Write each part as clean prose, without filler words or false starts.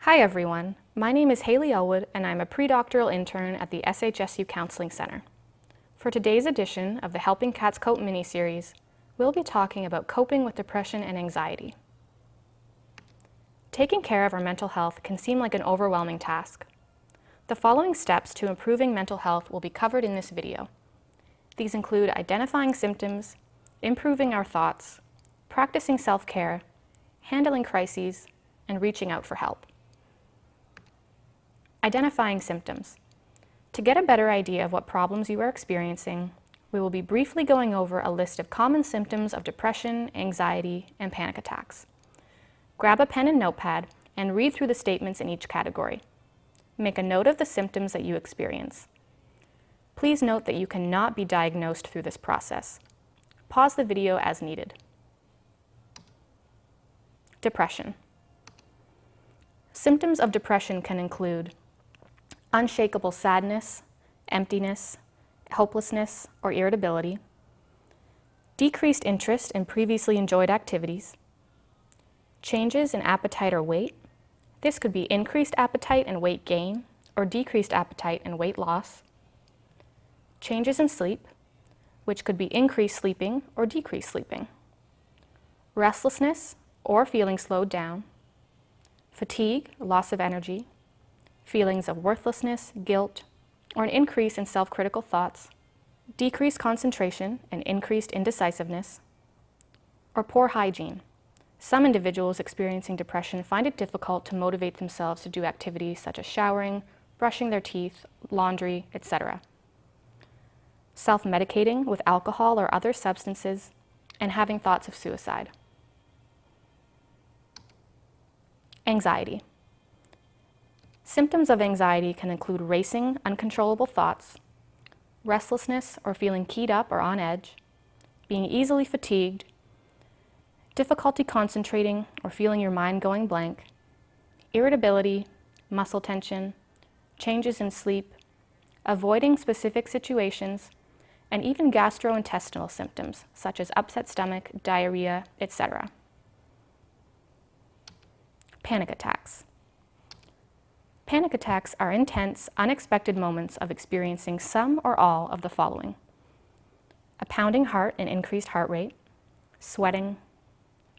Hi everyone, my name is Hayley Ellwood and I'm a pre-doctoral intern at the SHSU Counseling Center. For today's edition of the Helping Cats Cope mini-series, we'll be talking about coping with depression and anxiety. Taking care of our mental health can seem like an overwhelming task. The following steps to improving mental health will be covered in this video. These include identifying symptoms, improving our thoughts, practicing self-care, handling crises, and reaching out for help. Identifying symptoms. To get a better idea of what problems you are experiencing, we will be briefly going over a list of common symptoms of depression, anxiety, and panic attacks. Grab a pen and notepad and read through the statements in each category. Make a note of the symptoms that you experience. Please note that you cannot be diagnosed through this process. Pause the video as needed. Depression. Symptoms of depression can include unshakable sadness, emptiness, hopelessness, or irritability, decreased interest in previously enjoyed activities, changes in appetite or weight. This could be increased appetite and weight gain, or decreased appetite and weight loss, changes in sleep, which could be increased sleeping or decreased sleeping, restlessness or feeling slowed down, fatigue, loss of energy, feelings of worthlessness, guilt, or an increase in self-critical thoughts, decreased concentration and increased indecisiveness, or poor hygiene. Some individuals experiencing depression find it difficult to motivate themselves to do activities such as showering, brushing their teeth, laundry, etc. Self-medicating with alcohol or other substances, and having thoughts of suicide. Anxiety. Symptoms of anxiety can include racing, uncontrollable thoughts, restlessness or feeling keyed up or on edge, being easily fatigued, difficulty concentrating or feeling your mind going blank, irritability, muscle tension, changes in sleep, avoiding specific situations, and even gastrointestinal symptoms such as upset stomach, diarrhea, etc. Panic attacks. Panic attacks are intense, unexpected moments of experiencing some or all of the following: a pounding heart and increased heart rate, sweating,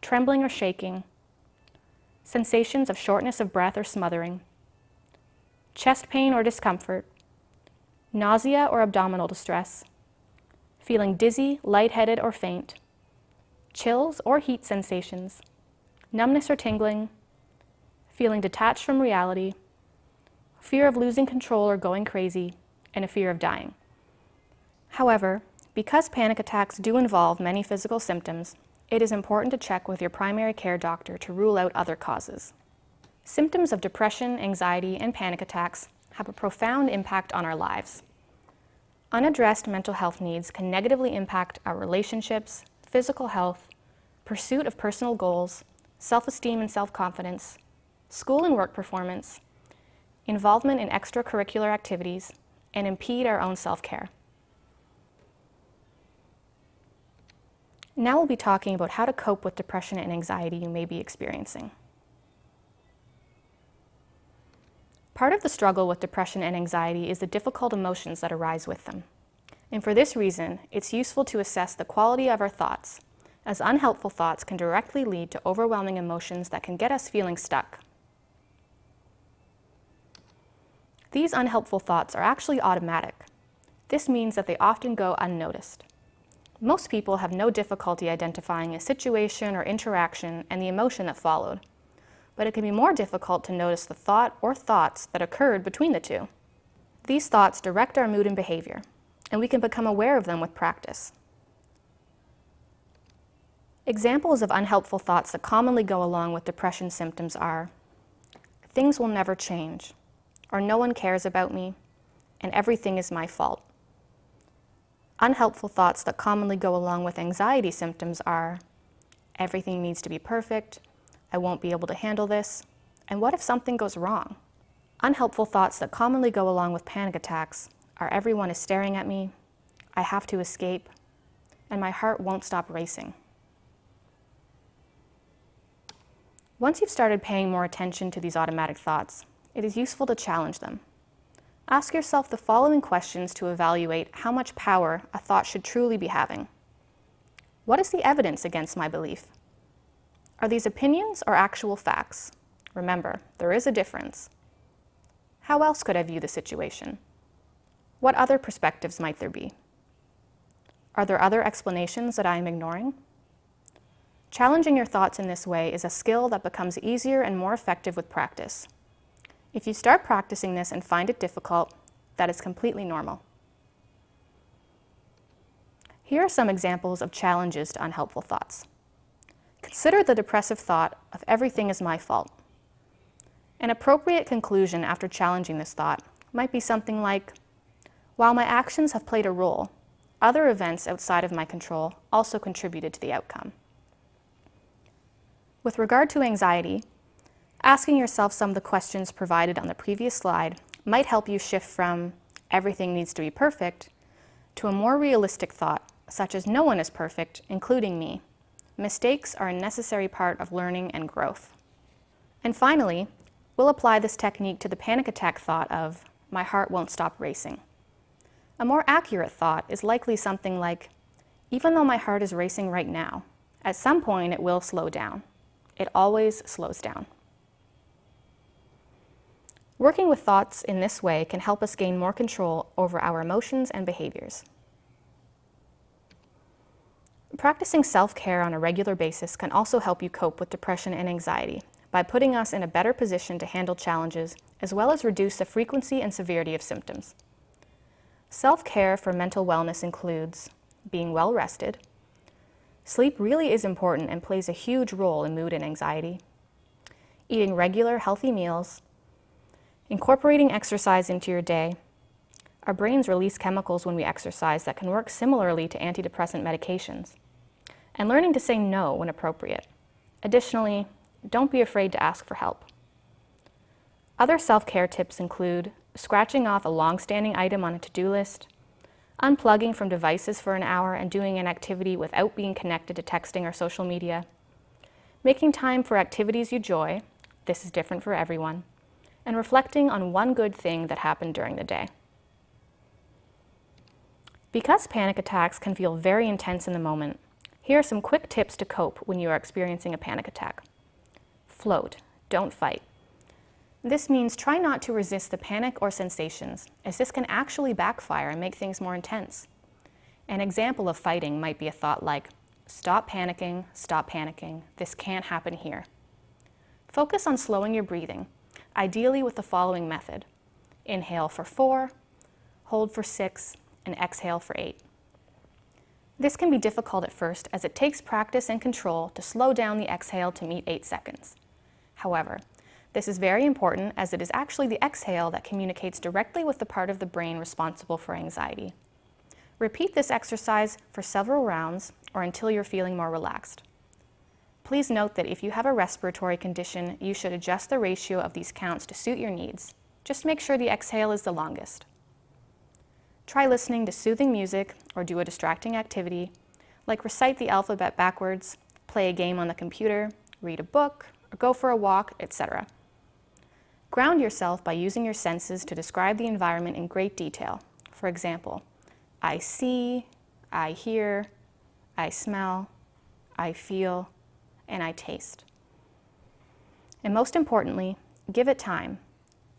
trembling or shaking, sensations of shortness of breath or smothering, chest pain or discomfort, nausea or abdominal distress, feeling dizzy, lightheaded, or faint, chills or heat sensations, numbness or tingling, feeling detached from reality, fear of losing control or going crazy, and a fear of dying. However, because panic attacks do involve many physical symptoms, it is important to check with your primary care doctor to rule out other causes. Symptoms of depression, anxiety, and panic attacks have a profound impact on our lives. Unaddressed mental health needs can negatively impact our relationships, physical health, pursuit of personal goals, self-esteem and self-confidence, school and work performance, involvement in extracurricular activities, and impede our own self-care. Now we'll be talking about how to cope with depression and anxiety you may be experiencing. Part of the struggle with depression and anxiety is the difficult emotions that arise with them. And for this reason, it's useful to assess the quality of our thoughts, as unhelpful thoughts can directly lead to overwhelming emotions that can get us feeling stuck. These unhelpful thoughts are actually automatic. This means that they often go unnoticed. Most people have no difficulty identifying a situation or interaction and the emotion that followed, but it can be more difficult to notice the thought or thoughts that occurred between the two. These thoughts direct our mood and behavior, and we can become aware of them with practice. Examples of unhelpful thoughts that commonly go along with depression symptoms are: things will never change, or no one cares about me, and everything is my fault. Unhelpful thoughts that commonly go along with anxiety symptoms are: everything needs to be perfect, I won't be able to handle this, and what if something goes wrong? Unhelpful thoughts that commonly go along with panic attacks are: everyone is staring at me, I have to escape, and my heart won't stop racing. Once you've started paying more attention to these automatic thoughts, it is useful to challenge them. Ask yourself the following questions to evaluate how much power a thought should truly be having. What is the evidence against my belief? Are these opinions or actual facts? Remember, there is a difference. How else could I view the situation? What other perspectives might there be? Are there other explanations that I am ignoring? Challenging your thoughts in this way is a skill that becomes easier and more effective with practice. If you start practicing this and find it difficult, that is completely normal. Here are some examples of challenges to unhelpful thoughts. Consider the depressive thought of everything is my fault. An appropriate conclusion after challenging this thought might be something like, while my actions have played a role, other events outside of my control also contributed to the outcome. With regard to anxiety, asking yourself some of the questions provided on the previous slide might help you shift from everything needs to be perfect to a more realistic thought, such as no one is perfect, including me. Mistakes are a necessary part of learning and growth. And finally, we'll apply this technique to the panic attack thought of, my heart won't stop racing. A more accurate thought is likely something like, even though my heart is racing right now, at some point it will slow down. It always slows down. Working with thoughts in this way can help us gain more control over our emotions and behaviors. Practicing self-care on a regular basis can also help you cope with depression and anxiety by putting us in a better position to handle challenges, as well as reduce the frequency and severity of symptoms. Self-care for mental wellness includes being well rested. Sleep really is important and plays a huge role in mood and anxiety. Eating regular, healthy meals. Incorporating exercise into your day. Our brains release chemicals when we exercise that can work similarly to antidepressant medications. And learning to say no when appropriate. Additionally, don't be afraid to ask for help. Other self-care tips include scratching off a long-standing item on a to-do list, unplugging from devices for an hour and doing an activity without being connected to texting or social media, making time for activities you enjoy, this is different for everyone, and reflecting on one good thing that happened during the day. Because panic attacks can feel very intense in the moment, here are some quick tips to cope when you are experiencing a panic attack. Float, don't fight. This means try not to resist the panic or sensations, as this can actually backfire and make things more intense. An example of fighting might be a thought like, stop panicking, this can't happen here. Focus on slowing your breathing, ideally with the following method. Inhale for 4, hold for 6, and exhale for 8. This can be difficult at first as it takes practice and control to slow down the exhale to meet 8 seconds. However, this is very important as it is actually the exhale that communicates directly with the part of the brain responsible for anxiety. Repeat this exercise for several rounds or until you're feeling more relaxed. Please note that if you have a respiratory condition, you should adjust the ratio of these counts to suit your needs. Just make sure the exhale is the longest. Try listening to soothing music or do a distracting activity, like recite the alphabet backwards, play a game on the computer, read a book, or go for a walk, etc. Ground yourself by using your senses to describe the environment in great detail. For example, I see, I hear, I smell, I feel, and I taste. And most importantly, give it time.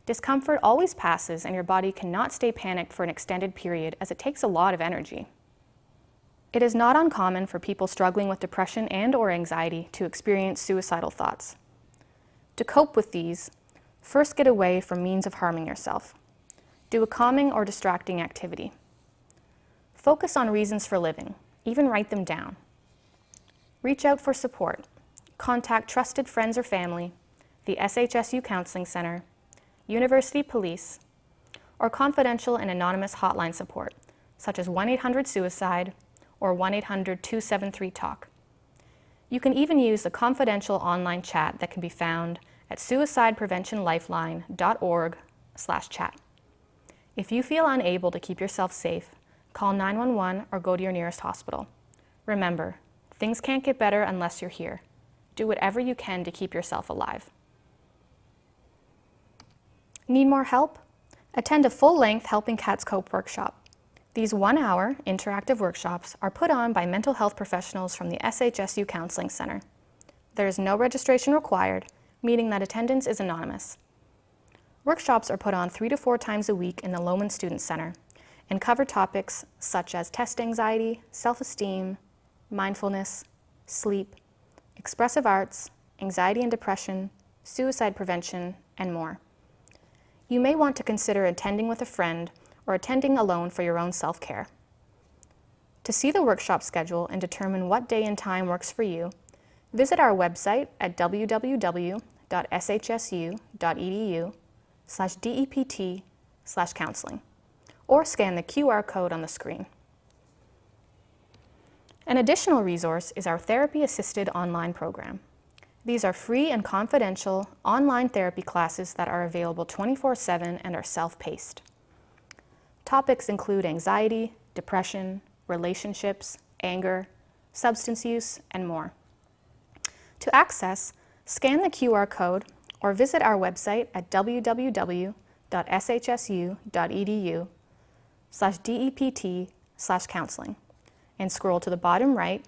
Discomfort always passes and your body cannot stay panicked for an extended period as it takes a lot of energy. It is not uncommon for people struggling with depression and/or anxiety to experience suicidal thoughts. To cope with these, first get away from means of harming yourself. Do a calming or distracting activity. Focus on reasons for living, even write them down. Reach out for support. Contact trusted friends or family, the SHSU Counseling Center, university police, or confidential and anonymous hotline support, such as 1-800-SUICIDE or 1-800-273-TALK. You can even use the confidential online chat that can be found at suicidepreventionlifeline.org/chat. If you feel unable to keep yourself safe, call 911 or go to your nearest hospital. Remember, things can't get better unless you're here. Do whatever you can to keep yourself alive. Need more help? Attend a full-length Helping Cats Cope workshop. These 1-hour interactive workshops are put on by mental health professionals from the SHSU Counseling Center. There is no registration required, meaning that attendance is anonymous. Workshops are put on 3 to 4 times a week in the Lowman Student Center and cover topics such as test anxiety, self-esteem, mindfulness, sleep, expressive arts, anxiety and depression, suicide prevention, and more. You may want to consider attending with a friend or attending alone for your own self-care. To see the workshop schedule and determine what day and time works for you, visit our website at www.shsu.edu/DEPT/counseling or scan the QR code on the screen. An additional resource is our therapy-assisted online program. These are free and confidential online therapy classes that are available 24/7 and are self-paced. Topics include anxiety, depression, relationships, anger, substance use, and more. To access, scan the QR code or visit our website at www.shsu.edu/DEPT/counseling and scroll to the bottom right,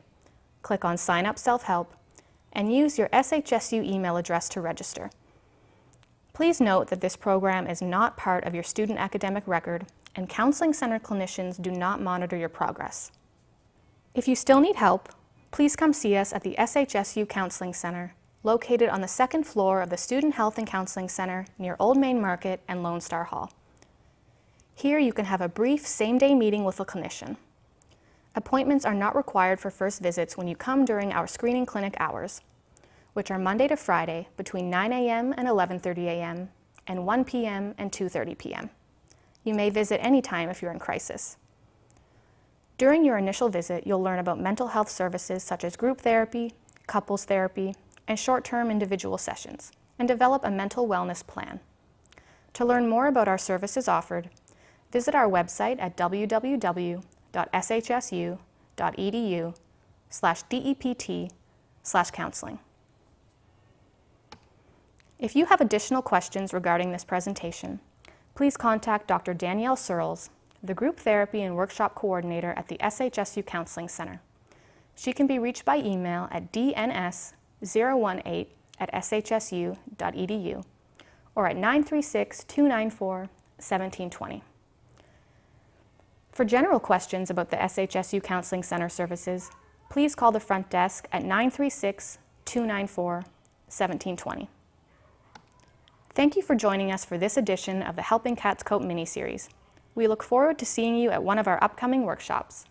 click on Sign Up Self-Help, and use your SHSU email address to register. Please note that this program is not part of your student academic record, and Counseling Center clinicians do not monitor your progress. If you still need help, please come see us at the SHSU Counseling Center, located on the 2nd floor of the Student Health and Counseling Center near Old Main Market and Lone Star Hall. Here you can have a brief same-day meeting with a clinician. Appointments are not required for first visits when you come during our screening clinic hours, which are Monday to Friday between 9 a.m. and 11:30 a.m. and 1 p.m. and 2:30 p.m. You may visit anytime if you're in crisis. During your initial visit, you'll learn about mental health services such as group therapy, couples therapy, and short-term individual sessions, and develop a mental wellness plan. To learn more about our services offered, visit our website at www.shsu.edu/DEPT/counseling. If you have additional questions regarding this presentation, please contact Dr. Danielle Searles, the Group Therapy and Workshop Coordinator at the SHSU Counseling Center. She can be reached by email at dns018@shsu.edu or at 936-294-1720. For general questions about the SHSU Counseling Center services, please call the front desk at 936-294-1720. Thank you for joining us for this edition of the Helping Cats Cope mini-series. We look forward to seeing you at one of our upcoming workshops.